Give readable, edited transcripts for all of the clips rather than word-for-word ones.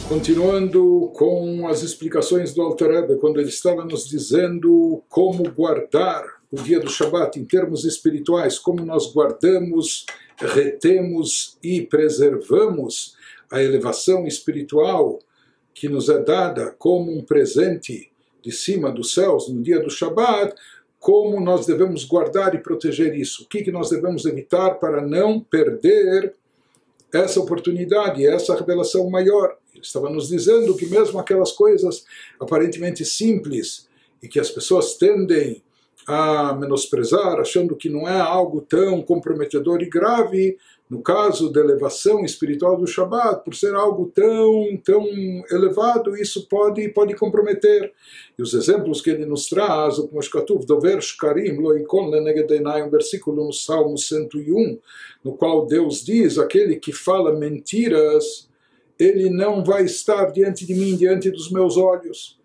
Continuando com as explicações do Alter Rebbe, quando ele estava nos dizendo como guardar o dia do Shabat em termos espirituais, como nós guardamos, retemos e preservamos a elevação espiritual que nos é dada como um presente de cima dos céus no dia do Shabat, como nós devemos guardar e proteger isso. O que nós devemos evitar para não perder essa oportunidade, essa revelação maior. Ele estava nos dizendo que mesmo aquelas coisas aparentemente simples e que as pessoas tendem a menosprezar, achando que não é algo tão comprometedor e grave, no caso da elevação espiritual do Shabat, por ser algo tão elevado, isso pode comprometer. E os exemplos que ele nos traz, como Shkatuv, Dover Shkarim, Lo Yikon Leneged Einai, um versículo no Salmo 101, no qual Deus diz, aquele que fala mentiras, ele não vai estar diante de mim, diante dos meus olhos.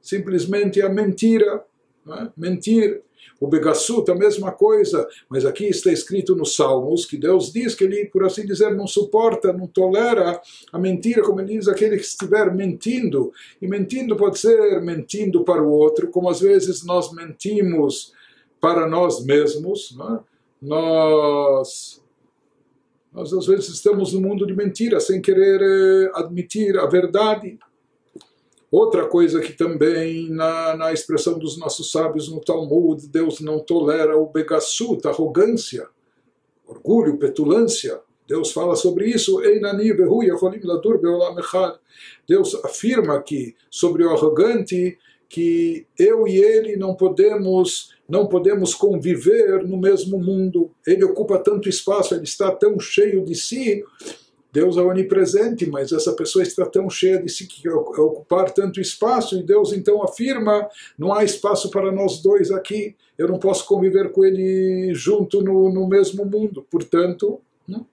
Simplesmente a mentira, não é? Mentir. O Begassut, a mesma coisa, mas aqui está escrito nos Salmos que Deus diz que ele, por assim dizer, não suporta, não tolera a mentira, como ele diz, aquele que estiver mentindo. E mentindo pode ser mentindo para o outro, como às vezes nós mentimos para nós mesmos. Não é? Nós às vezes estamos no mundo de mentira, sem querer admitir a verdade. Outra coisa que também na expressão dos nossos sábios no Talmud, Deus não tolera o begassut, arrogância, orgulho, petulância. Deus fala sobre isso. Deus afirma que sobre o arrogante que eu e ele não podemos conviver no mesmo mundo. Ele ocupa tanto espaço, ele está tão cheio de si. Deus é onipresente, mas essa pessoa está tão cheia de si que quer ocupar tanto espaço, e Deus então afirma, não há espaço para nós dois aqui, eu não posso conviver com ele junto no mesmo mundo, portanto... Né?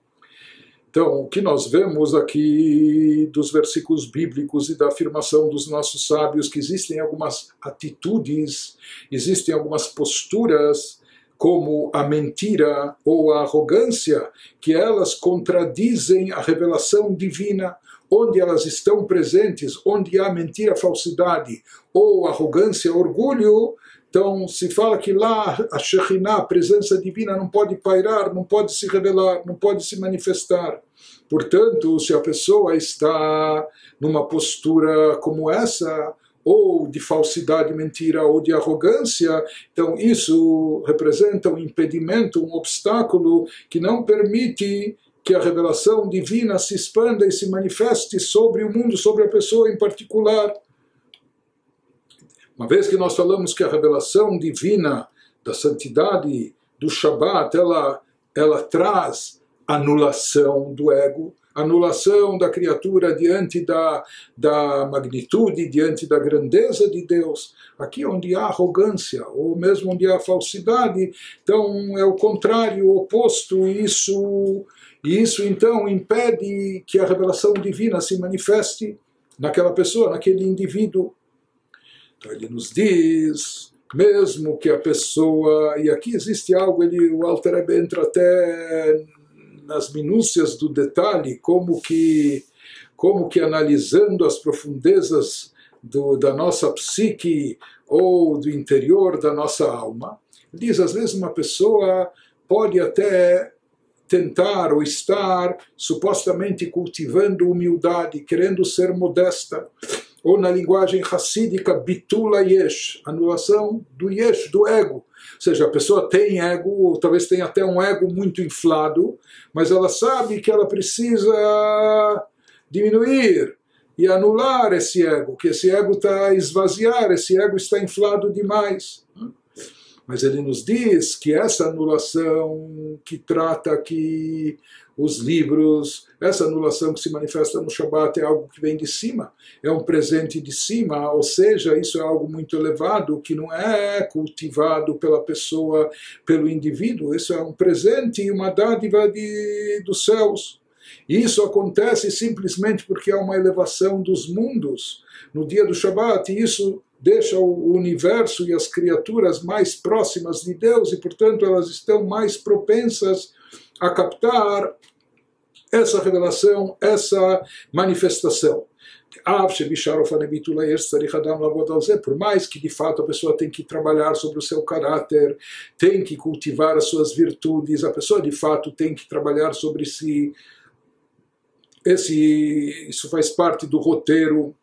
Então, o que nós vemos aqui dos versículos bíblicos e da afirmação dos nossos sábios, que existem algumas atitudes, existem algumas posturas, como a mentira ou a arrogância, que elas contradizem a revelação divina, onde elas estão presentes, onde há mentira, falsidade, ou arrogância, orgulho. Então se fala que lá a Shekhinah, a presença divina, não pode pairar, não pode se revelar, não pode se manifestar. Portanto, se a pessoa está numa postura como essa, ou de falsidade, mentira, ou de arrogância, então isso representa um impedimento, um obstáculo que não permite que a revelação divina se expanda e se manifeste sobre o mundo, sobre a pessoa em particular. Uma vez que nós falamos que a revelação divina da santidade do Shabat, ela traz anulação do ego, anulação da criatura diante da magnitude, diante da grandeza de Deus. Aqui onde há arrogância, ou mesmo onde há falsidade, então é o contrário, o oposto, e isso então impede que a revelação divina se manifeste naquela pessoa, naquele indivíduo. Então ele nos diz, mesmo que a pessoa, e aqui existe algo, o Alter Rebbe entra até nas minúcias do detalhe, como que analisando as profundezas da nossa psique ou do interior da nossa alma, diz, às vezes uma pessoa pode até tentar ou estar supostamente cultivando humildade, querendo ser modesta, ou na linguagem hassídica, bitula yesh, anulação do yesh, do ego. Ou seja, a pessoa tem ego, ou talvez tenha até um ego muito inflado, mas ela sabe que ela precisa diminuir e anular esse ego, que esse ego está a esvaziar, esse ego está inflado demais. Mas ele nos diz que essa anulação que trata aqui os livros, essa anulação que se manifesta no Shabat é algo que vem de cima, é um presente de cima, ou seja, isso é algo muito elevado, que não é cultivado pela pessoa, pelo indivíduo, isso é um presente e uma dádiva dos céus. E isso acontece simplesmente porque há uma elevação dos mundos no dia do Shabat, e isso deixa o universo e as criaturas mais próximas de Deus, e portanto elas estão mais propensas a captar essa revelação, essa manifestação. Por mais que de fato a pessoa tem que trabalhar sobre o seu caráter, tem que cultivar as suas virtudes, a pessoa de fato tem que trabalhar sobre si. Isso faz parte do roteiro,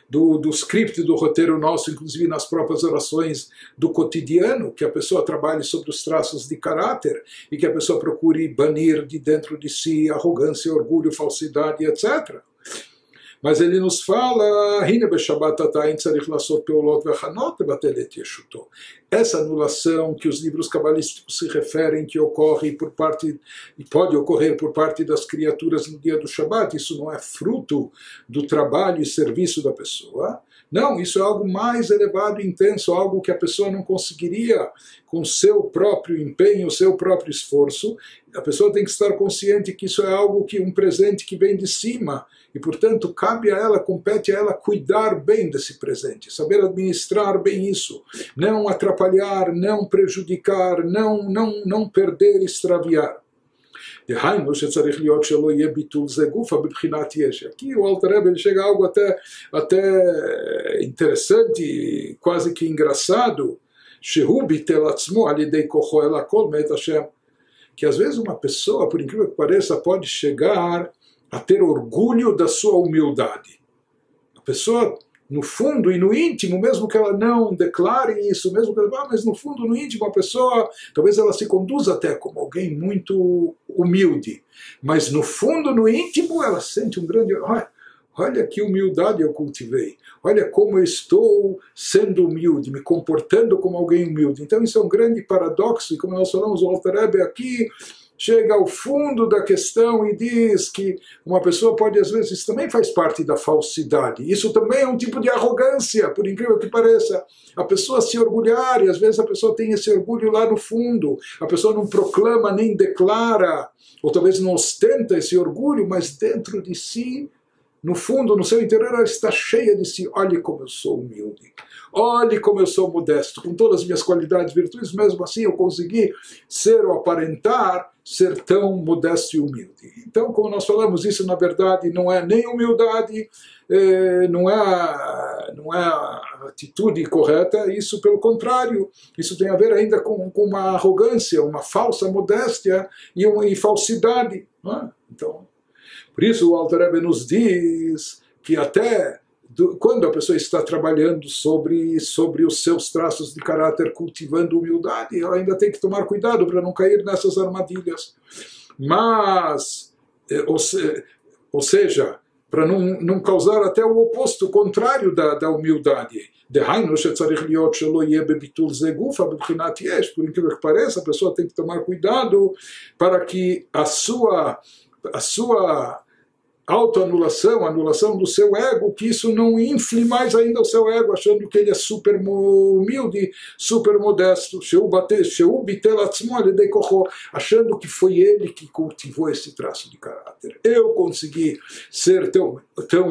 do script do roteiro nosso, inclusive nas próprias orações do cotidiano, que a pessoa trabalhe sobre os traços de caráter e que a pessoa procure banir de dentro de si arrogância, orgulho, falsidade, etc. Mas ele nos fala, essa anulação que os livros cabalísticos se referem, que ocorre por parte, e pode ocorrer por parte das criaturas no dia do Shabat, isso não é fruto do trabalho e serviço da pessoa. Não, isso é algo mais elevado e intenso, algo que a pessoa não conseguiria com seu próprio empenho, seu próprio esforço. A pessoa tem que estar consciente que isso é algo que um presente que vem de cima, e portanto cabe a ela, compete a ela cuidar bem desse presente, saber administrar bem isso, não atrapalhar, não prejudicar, não perder, extraviar. Aqui o Alter Rebbe chega a algo até interessante, quase que engraçado, que às vezes uma pessoa, por incrível que pareça, pode chegar a ter orgulho da sua humildade. A pessoa, no fundo e no íntimo, mesmo que ela não declare isso, mesmo que ela, mas no fundo, no íntimo, a pessoa, talvez ela se conduza até como alguém muito humilde, mas no fundo, no íntimo, ela sente um grande... Olha que humildade eu cultivei, olha como eu estou sendo humilde, me comportando como alguém humilde. Então isso é um grande paradoxo, e como nós falamos, o Alter Rebbe aqui chega ao fundo da questão e diz que uma pessoa pode, às vezes, isso também faz parte da falsidade. Isso também é um tipo de arrogância, por incrível que pareça. A pessoa se orgulhar, e às vezes a pessoa tem esse orgulho lá no fundo. A pessoa não proclama nem declara, ou talvez não ostenta esse orgulho, mas dentro de si, no fundo, no seu interior, ela está cheia de si. Olhe como eu sou humilde. Olhe como eu sou modesto. Com todas as minhas qualidades e virtudes, mesmo assim eu consegui ser ou aparentar ser tão modesto e humilde. Então, como nós falamos, isso na verdade não é nem humildade, não é a atitude correta, isso pelo contrário, isso tem a ver ainda com uma arrogância, uma falsa modéstia e falsidade. Não é? Então, por isso o Alter Rebbe nos diz que até quando a pessoa está trabalhando sobre os seus traços de caráter, cultivando humildade, ela ainda tem que tomar cuidado para não cair nessas armadilhas. Mas, ou seja, para não causar até o oposto, o contrário da humildade. Por incrível que pareça, a pessoa tem que tomar cuidado para que a sua autoanulação, anulação do seu ego, que isso não infle mais ainda o seu ego, achando que ele é super humilde, super modesto, achando que foi ele que cultivou esse traço de caráter. Eu consegui ser tão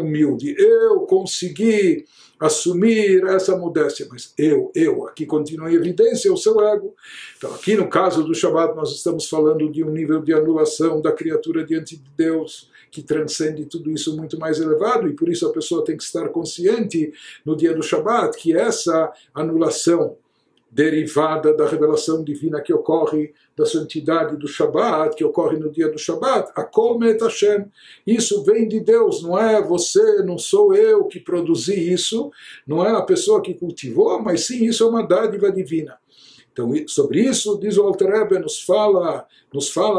humilde, eu consegui assumir essa modéstia, mas aqui continua em evidência o seu ego. Então aqui no caso do Shabbat nós estamos falando de um nível de anulação da criatura diante de Deus, que transcende tudo isso muito mais elevado, e por isso a pessoa tem que estar consciente no dia do Shabbat que essa anulação derivada da revelação divina que ocorre, da santidade do Shabbat, que ocorre no dia do Shabbat, Akol Me'et Hashem, isso vem de Deus, não é você, não sou eu que produzi isso, não é a pessoa que cultivou, mas sim, isso é uma dádiva divina. Então, sobre isso, diz o Alter Rebbe, nos fala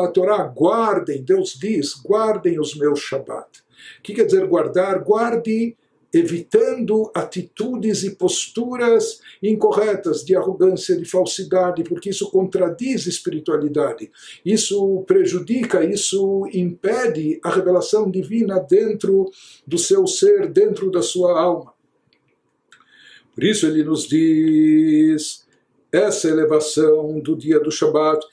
a Torá, guardem, Deus diz, guardem os meus Shabbat. O que quer dizer guardar? Guarde evitando atitudes e posturas incorretas de arrogância, de falsidade, porque isso contradiz espiritualidade. Isso prejudica, isso impede a revelação divina dentro do seu ser, dentro da sua alma. Por isso ele nos diz... Essa elevação do dia do Shabbat,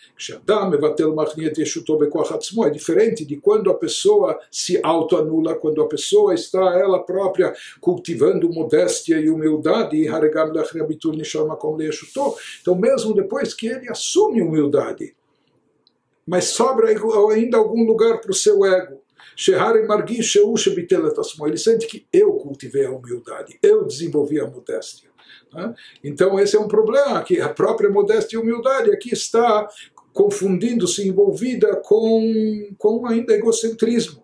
é diferente de quando a pessoa se autoanula, quando a pessoa está ela própria cultivando modéstia e humildade. Então mesmo depois que ele assume humildade, mas sobra ainda algum lugar para o seu ego. Ele sente que eu cultivei a humildade, eu desenvolvi a modéstia. Então esse é um problema, que a própria modéstia e humildade aqui está confundindo-se, envolvida com ainda egocentrismo.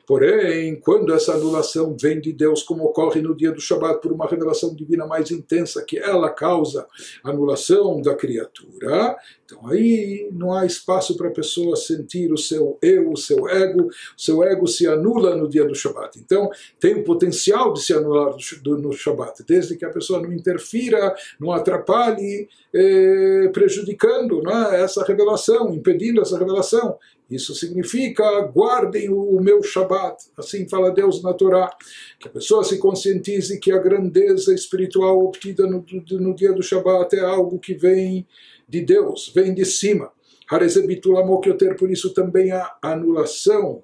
Porém, quando essa anulação vem de Deus, como ocorre no dia do Shabat, por uma revelação divina mais intensa, que ela causa anulação da criatura, então aí não há espaço para a pessoa sentir o seu eu, o seu ego se anula no dia do Shabat. Então, tem o potencial de se anular no Shabat, desde que a pessoa não interfira, não atrapalhe, prejudicando, não é, essa revelação, impedindo essa revelação. Isso significa, guardem o meu Shabat, assim fala Deus na Torá, que a pessoa se conscientize que a grandeza espiritual obtida no dia do Shabat é algo que vem de Deus, vem de cima. Por isso também a anulação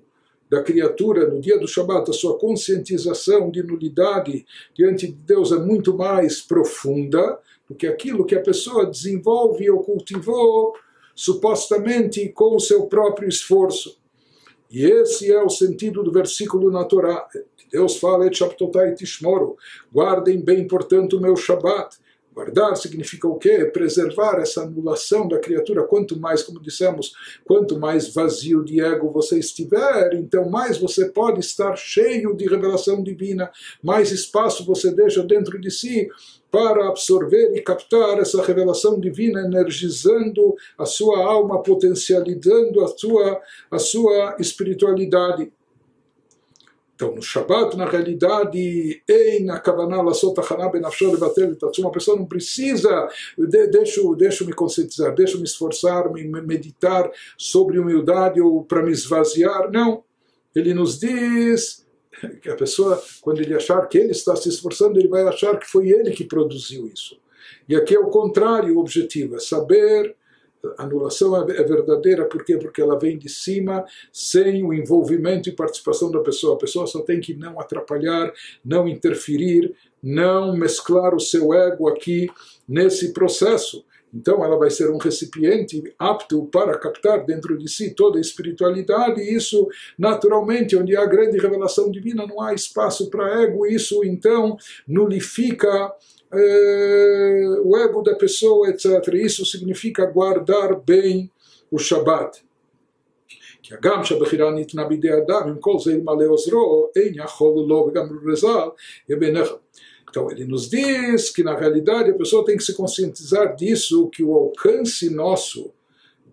da criatura no dia do Shabat, a sua conscientização de nulidade diante de Deus é muito mais profunda do que aquilo que a pessoa desenvolve ou cultivou supostamente com o seu próprio esforço. E esse é o sentido do versículo na Torá. Deus fala, guardem bem, portanto, o meu Shabat. Guardar significa o quê? Preservar essa anulação da criatura. Quanto mais, como dissemos, quanto mais vazio de ego você estiver, então mais você pode estar cheio de revelação divina, mais espaço você deixa dentro de si para absorver e captar essa revelação divina, energizando a sua alma, potencializando a sua espiritualidade. Então, no Shabat, na realidade, uma pessoa não precisa, deixa me conscientizar, deixa me esforçar, me meditar sobre humildade ou para me esvaziar. Não. Ele nos diz que a pessoa, quando ele achar que ele está se esforçando, ele vai achar que foi ele que produziu isso. E aqui é o contrário, o objetivo é saber. A anulação é verdadeira, por quê? Porque ela vem de cima, sem o envolvimento e participação da pessoa. A pessoa só tem que não atrapalhar, não interferir, não mesclar o seu ego aqui nesse processo. Então ela vai ser um recipiente apto para captar dentro de si toda a espiritualidade, e isso, naturalmente, onde há grande revelação divina, não há espaço para ego, isso então nulifica o ego da pessoa, etc. Isso significa guardar bem o Shabat. Então ele nos diz que na realidade a pessoa tem que se conscientizar disso, que o alcance nosso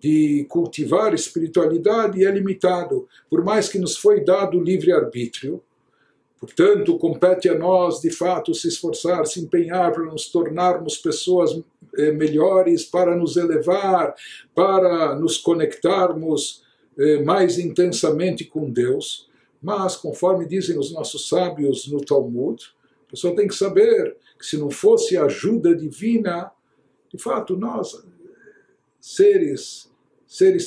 de cultivar espiritualidade é limitado, por mais que nos foi dado livre-arbítrio. Portanto, compete a nós, de fato, se esforçar, se empenhar para nos tornarmos pessoas melhores, para nos elevar, para nos conectarmos mais intensamente com Deus. Mas, conforme dizem os nossos sábios no Talmud, a pessoa tem que saber que se não fosse a ajuda divina, de fato, nós, seres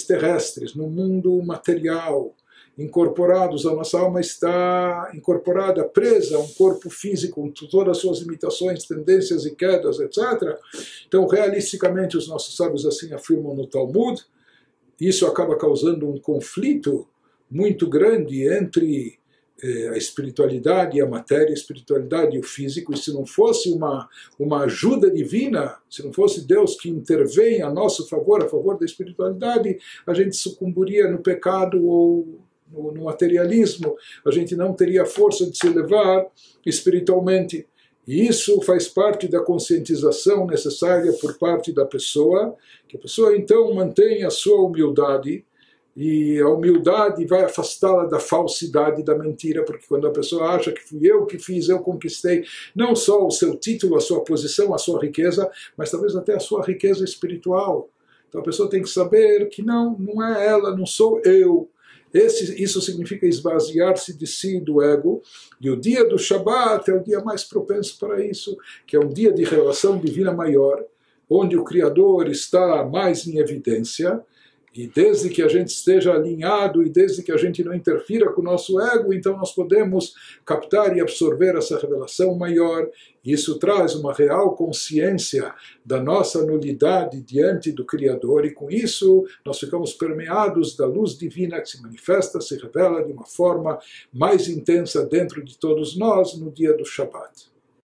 terrestres, no mundo material, incorporados, a nossa alma está incorporada, presa a um corpo físico com todas as suas limitações, tendências e quedas, etc. Então, realisticamente, os nossos sábios assim afirmam no Talmud, isso acaba causando um conflito muito grande entre a espiritualidade e a matéria, a espiritualidade e o físico, e se não fosse uma ajuda divina, se não fosse Deus que intervém a nosso favor, a favor da espiritualidade, a gente sucumbiria no pecado ou no materialismo, a gente não teria força de se elevar espiritualmente. E isso faz parte da conscientização necessária por parte da pessoa, que a pessoa então mantenha a sua humildade, e a humildade vai afastá-la da falsidade, da mentira, porque quando a pessoa acha que fui eu que fiz, eu conquistei, não só o seu título, a sua posição, a sua riqueza, mas talvez até a sua riqueza espiritual. Então a pessoa tem que saber que não é ela, não sou eu. Isso significa esvaziar-se de si, do ego, e o dia do Shabat é o dia mais propenso para isso, que é um dia de relação divina maior, onde o Criador está mais em evidência, E desde que a gente esteja alinhado e desde que a gente não interfira com o nosso ego, então nós podemos captar e absorver essa revelação maior. E isso traz uma real consciência da nossa nulidade diante do Criador. E com isso nós ficamos permeados da luz divina que se manifesta, se revela de uma forma mais intensa dentro de todos nós no dia do Shabat.